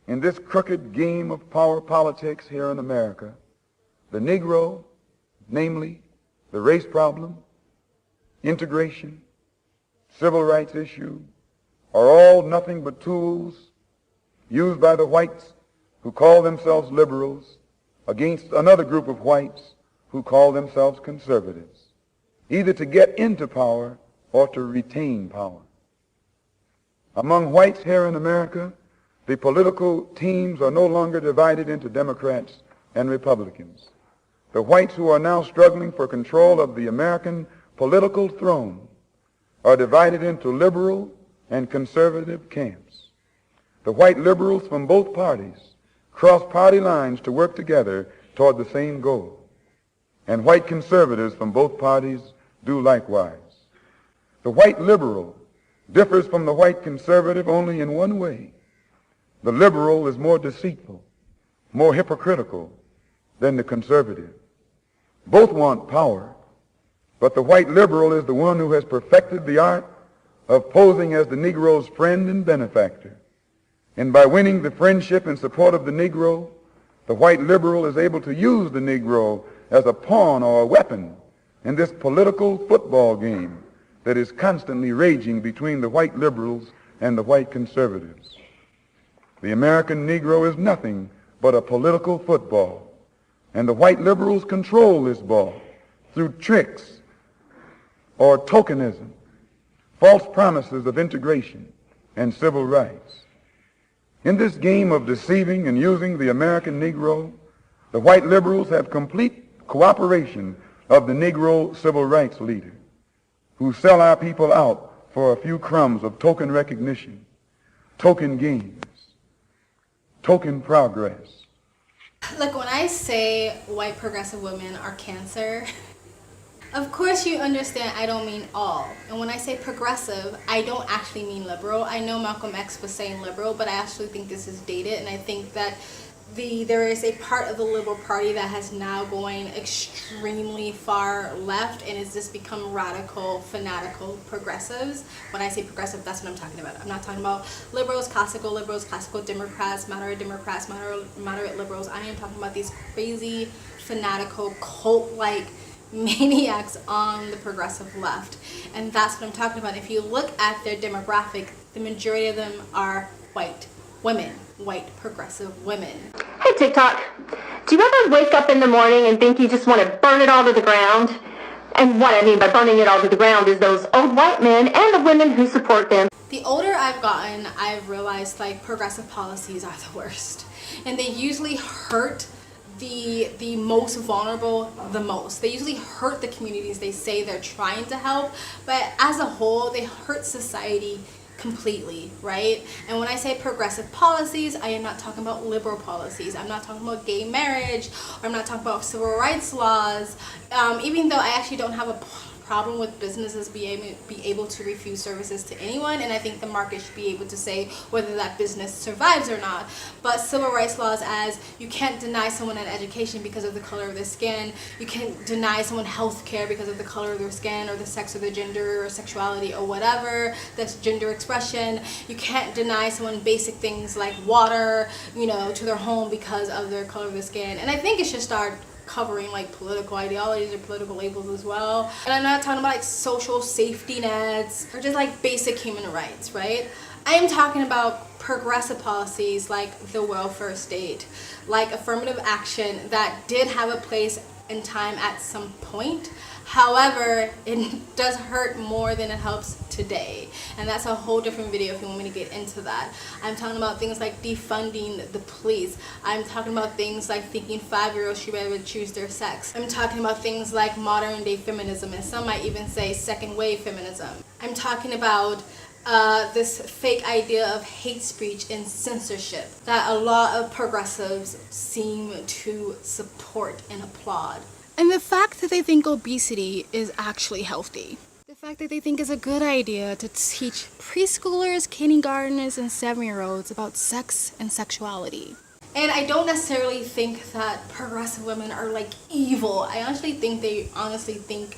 in this crooked game of power politics here in America, the Negro, namely the race problem, integration, civil rights issue, are all nothing but tools used by the whites who call themselves liberals against another group of whites who call themselves conservatives, either to get into power or to retain power. Among whites here in America, the political teams are no longer divided into Democrats and Republicans. The whites who are now struggling for control of the American political throne are divided into liberal and conservative camps. The white liberals from both parties cross party lines to work together toward the same goal, and white conservatives from both parties do likewise. The white liberal differs from the white conservative only in one way. The liberal is more deceitful, more hypocritical than the conservative. Both want power, but the white liberal is the one who has perfected the art of posing as the Negro's friend and benefactor. And by winning the friendship and support of the Negro, the white liberal is able to use the Negro as a pawn or a weapon in this political football game that is constantly raging between the white liberals and the white conservatives. The American Negro is nothing but a political football, and the white liberals control this ball through tricks or tokenism, false promises of integration and civil rights. In this game of deceiving and using the American Negro, the white liberals have complete cooperation of the Negro civil rights leader, who sell our people out for a few crumbs of token recognition, token gains, token progress. Look, when I say white progressive women are cancer, of course you understand I don't mean all. And when I say progressive, I don't actually mean liberal. I know Malcolm X was saying liberal, but I actually think this is dated, and I think that there is a part of the Liberal Party that has now going extremely far left and has just become radical, fanatical progressives. When I say progressive, that's what I'm talking about. I'm not talking about liberals, classical Democrats, moderate liberals. I am talking about these crazy, fanatical, cult-like maniacs on the progressive left. And that's what I'm talking about. If you look at their demographic, the majority of them are white women, white progressive women. Hey TikTok, do you ever wake up in the morning and think you just want to burn it all to the ground? And what I mean by burning it all to the ground is those old white men and the women who support them. The older I've gotten, I've realized like progressive policies are the worst. And they usually hurt the most vulnerable the most. They usually hurt the communities they say they're trying to help, but as a whole, they hurt society completely, right? And when I say progressive policies, I am not talking about liberal policies. I'm not talking about gay marriage, or I'm not talking about civil rights laws, even though I actually don't have a problem with businesses be able to refuse services to anyone, and I think the market should be able to say whether that business survives or not. But civil rights laws, as you can't deny someone an education because of the color of their skin, you can't deny someone health care because of the color of their skin or the sex or their gender or sexuality or whatever, that's gender expression. You can't deny someone basic things like water, to their home because of their color of their skin. And I think it should start covering like political ideologies or political labels as well. And I'm not talking about like social safety nets or just like basic human rights, right? I am talking about progressive policies like the welfare state, like affirmative action that did have a place in time at some point. However, it does hurt more than it helps today. And that's a whole different video if you want me to get into that. I'm talking about things like defunding the police. I'm talking about things like thinking 5-year-olds should be able to choose their sex. I'm talking about things like modern day feminism, and some might even say second wave feminism. I'm talking about this fake idea of hate speech and censorship that a lot of progressives seem to support and applaud. And the fact that they think obesity is actually healthy. The fact that they think it's a good idea to teach preschoolers, kindergartners, and 7-year-olds about sex and sexuality. And I don't necessarily think that progressive women are like evil. I honestly think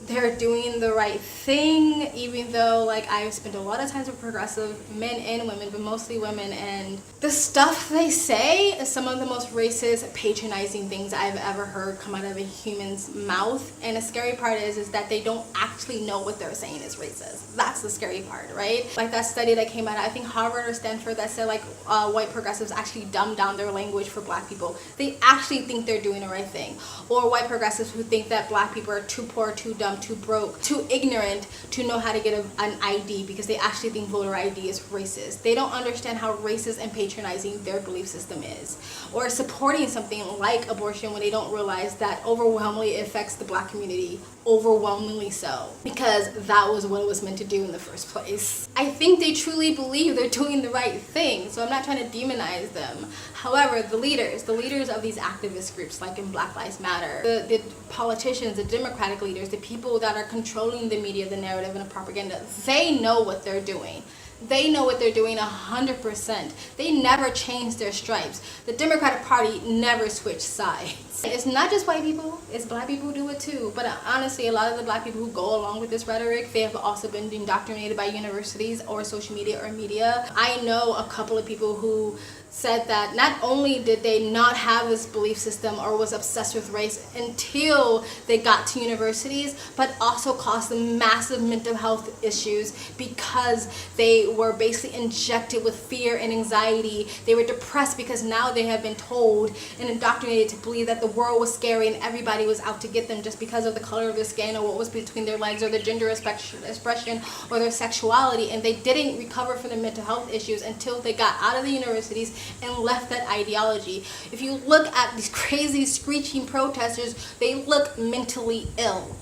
they're doing the right thing, even though like I've spent a lot of times with progressive men and women, but mostly women, and the stuff they say is some of the most racist, patronizing things I've ever heard come out of a human's mouth. And the scary part is that they don't actually know what they're saying is racist. That's the scary part, right? Like that study that came out, I think Harvard or Stanford, that said like white progressives actually dumb down their language for black people. They actually think they're doing the right thing. Or white progressives who think that black people are too poor, too dumb, too broke, too ignorant to know how to get an ID, because they actually think voter ID is racist. They don't understand how racist and patronizing their belief system is. Or supporting something like abortion when they don't realize that overwhelmingly it affects the black community. Overwhelmingly so, because that was what it was meant to do in the first place. I think they truly believe they're doing the right thing, so I'm not trying to demonize them. However, the leaders of these activist groups, like in Black Lives Matter, the politicians, the Democratic leaders, the people that are controlling the media, the narrative, and the propaganda, they know what they're doing. They know what they're doing 100%. They never change their stripes. The Democratic Party never switched sides. It's not just white people, it's black people who do it too. But honestly, a lot of the black people who go along with this rhetoric, they have also been indoctrinated by universities or social media or media. I know a couple of people who said that not only did they not have this belief system or was obsessed with race until they got to universities, but also caused them massive mental health issues because they were basically injected with fear and anxiety. They were depressed because now they have been told and indoctrinated to believe that the world was scary and everybody was out to get them just because of the color of their skin or what was between their legs or their gender expression or their sexuality, and they didn't recover from the mental health issues until they got out of the universities and left that ideology. If you look at these crazy screeching protesters, they look mentally ill.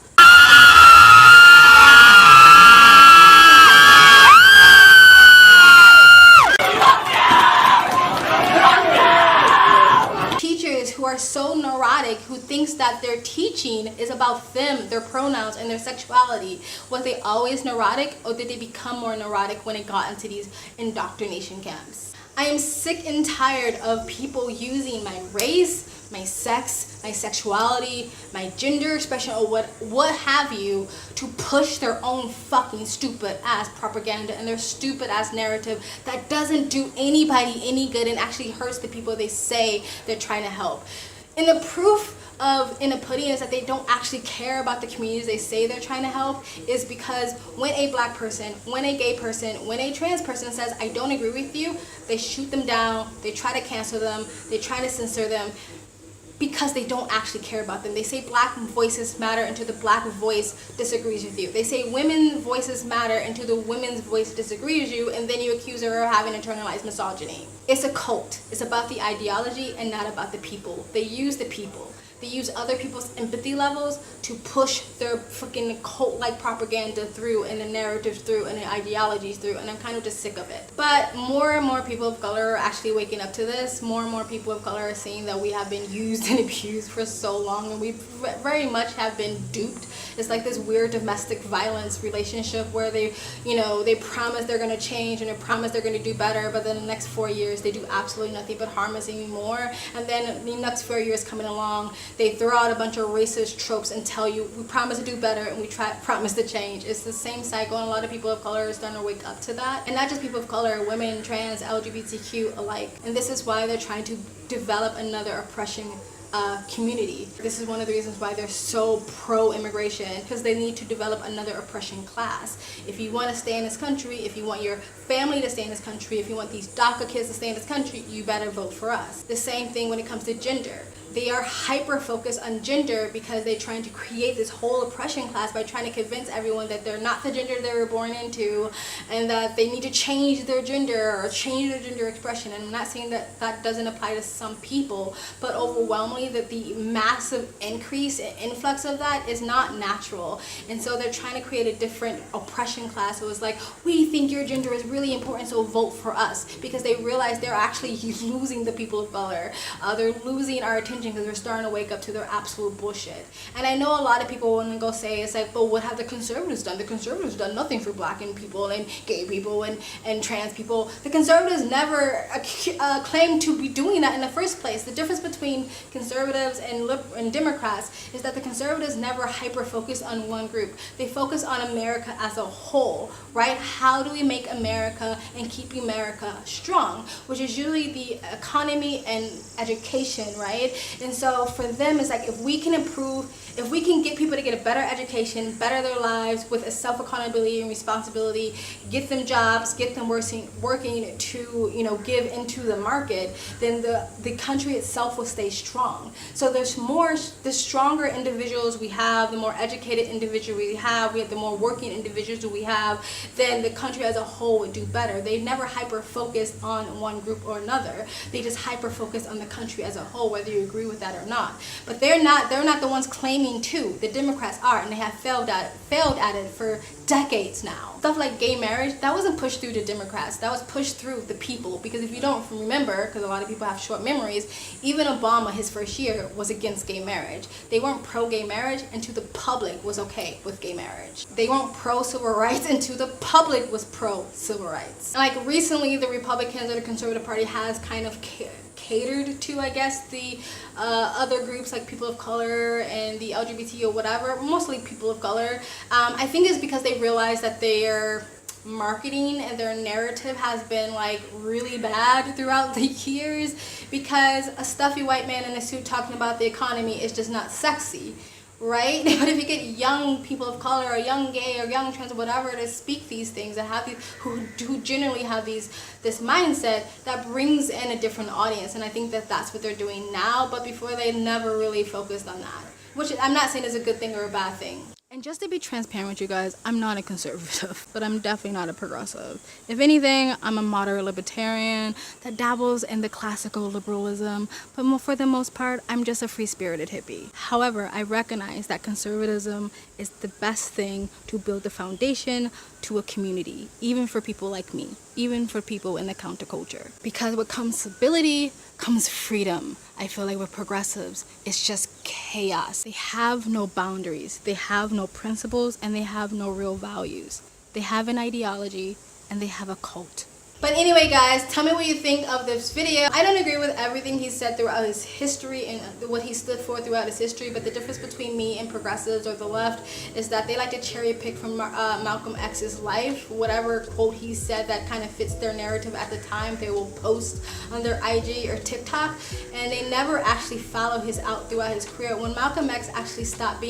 Teachers who are so neurotic, who thinks that their teaching is about them, their pronouns, and their sexuality. Was they always neurotic, or did they become more neurotic when it got into these indoctrination camps? I am sick and tired of people using my race, my sex, my sexuality, my gender expression, or what have you, to push their own fucking stupid ass propaganda and their stupid ass narrative that doesn't do anybody any good and actually hurts the people they say they're trying to help. And the proof in the pudding is that they don't actually care about the communities they say they're trying to help, is because when a black person, when a gay person, when a trans person says, I don't agree with you, they shoot them down, they try to cancel them, they try to censor them, because they don't actually care about them. They say black voices matter until the black voice disagrees with you. They say women's voices matter until the women's voice disagrees with you, and then you accuse her of having internalized misogyny. It's a cult. It's about the ideology and not about the people. They use the people. They use other people's empathy levels to push their freaking cult-like propaganda through, and the narratives through, and the ideologies through, and I'm kind of just sick of it. But more and more people of color are actually waking up to this. More and more people of color are seeing that we have been used and abused for so long, and we very much have been duped. It's like this weird domestic violence relationship where they promise they're going to change and they promise they're going to do better, but then the next 4 years they do absolutely nothing but harm us even more. And then the next 4 years coming along, they throw out a bunch of racist tropes and tell you, we promise to do better and we promise to change. It's the same cycle, and a lot of people of color are starting to wake up to that. And not just people of color, women, trans, LGBTQ alike. And this is why they're trying to develop another oppression community. This is one of the reasons why they're so pro-immigration, because they need to develop another oppression class. If you want to stay in this country, if you want your family to stay in this country, if you want these DACA kids to stay in this country, you better vote for us. The same thing when it comes to gender. They are hyper-focused on gender because they're trying to create this whole oppression class by trying to convince everyone that they're not the gender they were born into, and that they need to change their gender or change their gender expression. And I'm not saying that that doesn't apply to some people, but overwhelmingly that the massive increase and influx of that is not natural. And so they're trying to create a different oppression class. It was like, we think your gender is really important, so vote for us, because they realize they're actually losing the people of color. They're losing our attention attention because they're starting to wake up to their absolute bullshit. And I know a lot of people want to go say, it's like, but what have the conservatives done? The conservatives done nothing for black people and gay people and trans people. The conservatives never claimed to be doing that in the first place. The difference between conservatives and Democrats is that the conservatives never hyper-focus on one group. They focus on America as a whole, right? How do we make America and keep America strong, which is usually the economy and education, right? And so for them, it's like, if we can improve, if we can get people to get a better education, better their lives with a self-accountability and responsibility, get them jobs, get them working to, you know, give into the market, then the country itself will stay strong. So the stronger individuals we have, the more educated individuals we have, the more working individuals we have, then the country as a whole would do better. They never hyper-focus on one group or another. They just hyper-focus on the country as a whole, whether you agree with that or not. But they're not the ones claiming to. The Democrats are, and they have failed at it for decades now. Stuff like gay marriage, that wasn't pushed through the Democrats. That was pushed through the people. Because if you don't remember, because a lot of people have short memories, even Obama, his first year, was against gay marriage. They weren't pro-gay marriage until the public was okay with gay marriage. They weren't pro-civil rights until the public was pro-civil rights. And like recently, the Republicans or the Conservative Party has kind of catered to, I guess, the other groups like people of color and the LGBT or whatever, mostly people of color. I think it's because they realize that their marketing and their narrative has been like really bad throughout the years, because a stuffy white man in a suit talking about the economy is just not sexy, right? But if you get young people of color or young gay or young trans or whatever to speak these things and have these who generally have this mindset, that brings in a different audience. And I think that that's what they're doing now, but before they never really focused on that, which I'm not saying is a good thing or a bad thing. And just to be transparent with you guys, I'm not a conservative, but I'm definitely not a progressive. If anything, I'm a moderate libertarian that dabbles in the classical liberalism, but for the most part, I'm just a free-spirited hippie. However, I recognize that conservatism is the best thing to build the foundation to a community, even for people like me, even for people in the counterculture. Because what comes stability comes freedom. I feel like with progressives, it's just chaos. They have no boundaries, they have no principles, and they have no real values. They have an ideology, and they have a cult. But anyway, guys, tell me what you think of this video. I don't agree with everything he said throughout his history and what he stood for throughout his history, but the difference between me and progressives or the left is that they like to cherry pick from Malcolm X's life. Whatever quote he said that kind of fits their narrative at the time, they will post on their IG or TikTok, and they never actually follow his out throughout his career. When Malcolm X actually started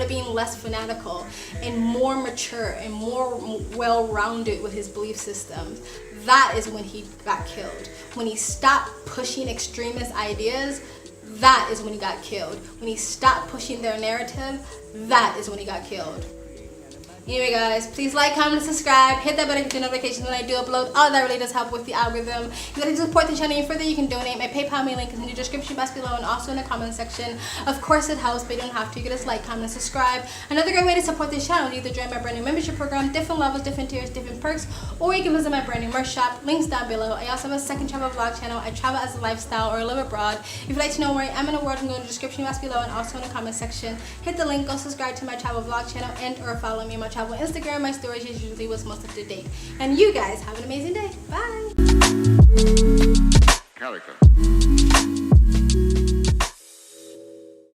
being less fanatical and more mature and more well-rounded with his belief systems, that is when he got killed. When he stopped pushing extremist ideas, that is when he got killed. When he stopped pushing their narrative, that is when he got killed. Anyway, guys, please like, comment, and subscribe. Hit that button to get notifications when I do upload. All that really does help with the algorithm. If you'd like to support the channel even further, you can donate. My PayPal link is in the description box below and also in the comment section. Of course, it helps, but you don't have to. You can just like, comment, and subscribe. Another great way to support this channel is either join my brand new membership program, different levels, different tiers, different perks, or you can visit my brand new merch shop. Links down below. I also have a second travel vlog channel. I travel as a lifestyle or live abroad. If you'd like to know where I am in the world, you can go to the description box below and also in the comment section. Hit the link, go subscribe to my travel vlog channel, and or follow me on my travel Instagram. My storage is usually what's most up to date. And you guys have an amazing day. Bye. Character.